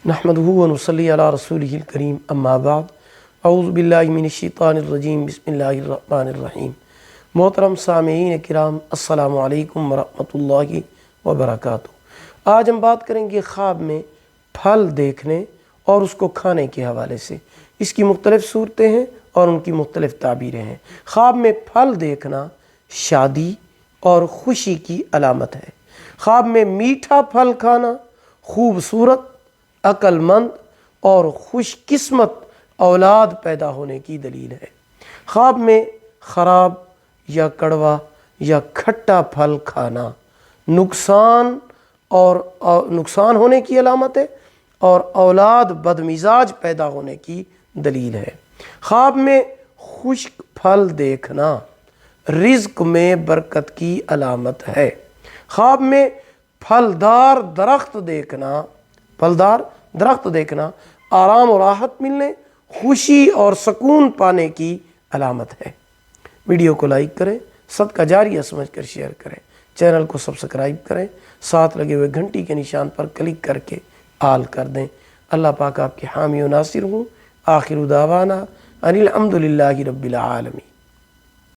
नहमदुहु व नुसल्ली अला रसूलिहिल करीम अम्मा बाद अऊज़ु बिल्लाहि मिनश्शैतानिर रजीम बिस्मिल्लाहिर रहमानिर रहीम। मोहतरम सामीईन किराम अस्सलामु अलैकुम व रहमतुल्लाहि व बरकातुहू। आज हम बात करेंगे ख्वाब में फल देखने और उसको खाने के हवाले से। इसकी मुख्तलिफ़ सूरतें हैं और उनकी मुख्तलिफ़ ताबीरें हैं। ख्वाब में फल देखना शादी और खुशी की अलामत है। ख्वाब में मीठा फल खाना खूबसूरत, अक्लमंद और खुशकिस्मत औलाद पैदा होने की दलील है। ख्वाब में ख़राब या कड़वा या खट्टा फल खाना नुकसान होने की अलामत है और औलाद बदमिजाज पैदा होने की दलील है। ख्वाब में खुश्क फल देखना रिज़्क में बरकत की अलामत है। ख्वाब में फलदार दरख्त देखना आराम और राहत मिलने, खुशी और सुकून पाने की अलामत है। वीडियो को लाइक करें, सदका जारिया समझकर शेयर करें, चैनल को सब्सक्राइब करें, साथ लगे हुए घंटी के निशान पर क्लिक करके आल कर दें। अल्लाह पाक आपके हामी व नासिर हूँ। आखिर दावाना अनिल हम्दुलिल्लाहि रब्बिल आलमीन।